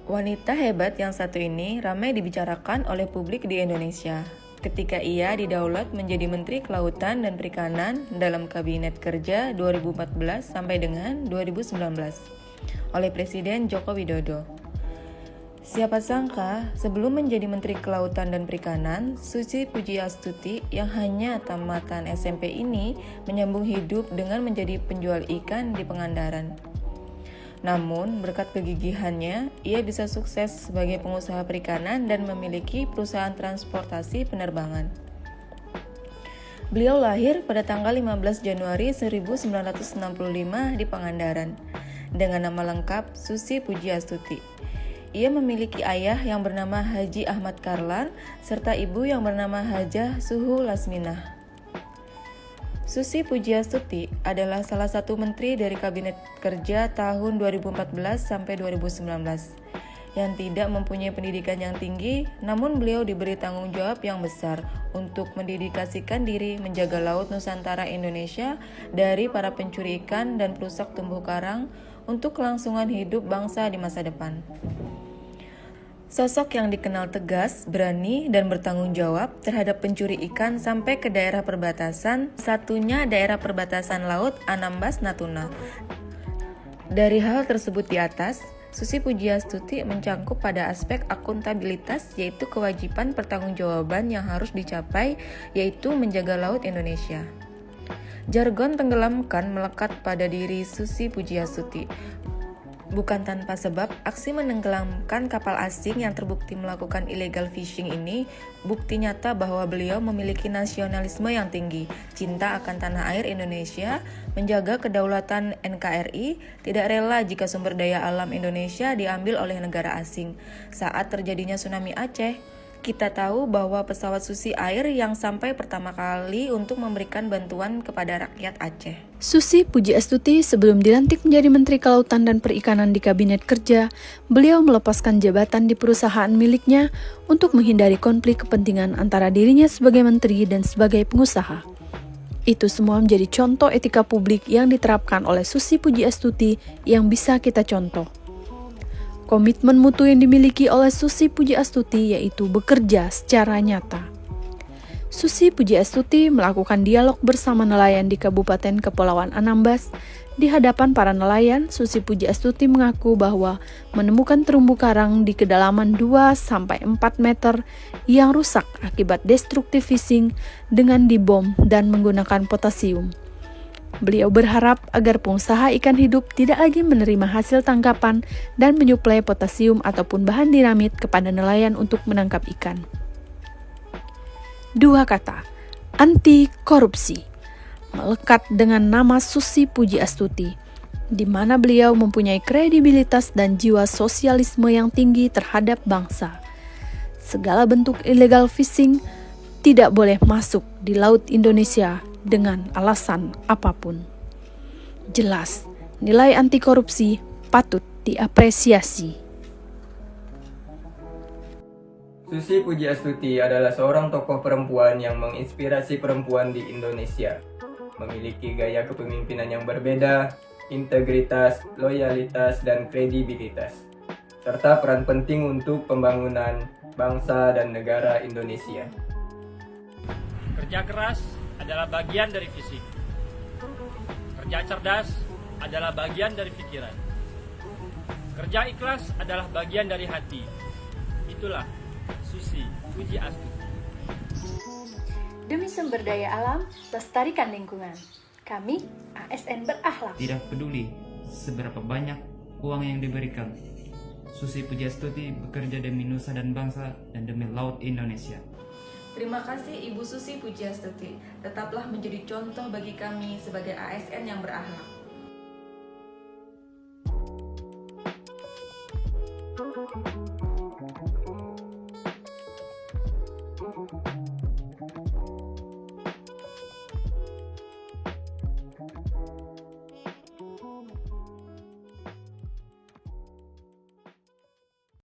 Wanita hebat yang satu ini ramai dibicarakan oleh publik di Indonesia ketika ia didaulat menjadi Menteri Kelautan dan Perikanan dalam Kabinet Kerja 2014 sampai dengan 2019 oleh Presiden Joko Widodo. Siapa sangka sebelum menjadi Menteri Kelautan dan Perikanan, Susi Pujiastuti yang hanya tamatan SMP ini menyambung hidup dengan menjadi penjual ikan di Pangandaran. Namun, berkat kegigihannya, ia bisa sukses sebagai pengusaha perikanan dan memiliki perusahaan transportasi penerbangan. Beliau lahir pada tanggal 15 Januari 1965 di Pangandaran, dengan nama lengkap Susi Pujiastuti. Ia memiliki ayah yang bernama Haji Ahmad Karlan, serta ibu yang bernama Hajah Suhu Lasminah. Susi Pujiastuti adalah salah satu menteri dari Kabinet Kerja tahun 2014 sampai 2019 yang tidak mempunyai pendidikan yang tinggi, namun beliau diberi tanggung jawab yang besar untuk mendedikasikan diri menjaga laut Nusantara Indonesia dari para pencuri ikan dan perusak terumbu karang untuk kelangsungan hidup bangsa di masa depan. Sosok yang dikenal tegas, berani, dan bertanggung jawab terhadap pencuri ikan sampai ke daerah perbatasan, satunya daerah perbatasan laut Anambas Natuna. Dari hal tersebut di atas, Susi Pujiastuti mencangkup pada aspek akuntabilitas, yaitu kewajiban pertanggungjawaban yang harus dicapai, yaitu menjaga laut Indonesia. Jargon tenggelamkan melekat pada diri Susi Pujiastuti. Bukan tanpa sebab, aksi menenggelamkan kapal asing yang terbukti melakukan illegal fishing ini bukti nyata bahwa beliau memiliki nasionalisme yang tinggi, cinta akan tanah air Indonesia, menjaga kedaulatan NKRI, tidak rela jika sumber daya alam Indonesia diambil oleh negara asing. Saat terjadinya tsunami Aceh, kita tahu bahwa pesawat Susi Air yang sampai pertama kali untuk memberikan bantuan kepada rakyat Aceh. Susi Pujiastuti sebelum dilantik menjadi Menteri Kelautan dan Perikanan di Kabinet Kerja, beliau melepaskan jabatan di perusahaan miliknya untuk menghindari konflik kepentingan antara dirinya sebagai menteri dan sebagai pengusaha. Itu semua menjadi contoh etika publik yang diterapkan oleh Susi Pujiastuti yang bisa kita contoh. Komitmen mutu yang dimiliki oleh Susi Pujiastuti yaitu bekerja secara nyata. Susi Pujiastuti melakukan dialog bersama nelayan di Kabupaten Kepulauan Anambas. Di hadapan para nelayan, Susi Pujiastuti mengaku bahwa menemukan terumbu karang di kedalaman 2-4 meter yang rusak akibat destructive fishing dengan dibom dan menggunakan potasium. Beliau berharap agar pengusaha ikan hidup tidak lagi menerima hasil tangkapan dan menyuplai potasium ataupun bahan dinamit kepada nelayan untuk menangkap ikan. 2 kata, anti korupsi, melekat dengan nama Susi Pujiastuti, di mana beliau mempunyai kredibilitas dan jiwa sosialisme yang tinggi terhadap bangsa. Segala bentuk illegal fishing tidak boleh masuk di laut Indonesia dengan alasan apapun. Jelas, nilai anti korupsi patut diapresiasi. Susi Pujiastuti adalah seorang tokoh perempuan yang menginspirasi perempuan di Indonesia. Memiliki gaya kepemimpinan yang berbeda, integritas, loyalitas, dan kredibilitas, serta peran penting untuk pembangunan bangsa dan negara Indonesia. Kerja keras adalah bagian dari fisik. Kerja cerdas adalah bagian dari pikiran. Kerja ikhlas adalah bagian dari hati. Itulah Susi Pujiastuti. Demi sumber daya alam, lestarikan lingkungan. Kami ASN berakhlak. Tidak peduli seberapa banyak uang yang diberikan, Susi Pujiastuti bekerja demi nusa dan bangsa dan demi laut Indonesia. Terima kasih Ibu Susi Pujiastuti, tetaplah menjadi contoh bagi kami sebagai ASN yang berakhlak.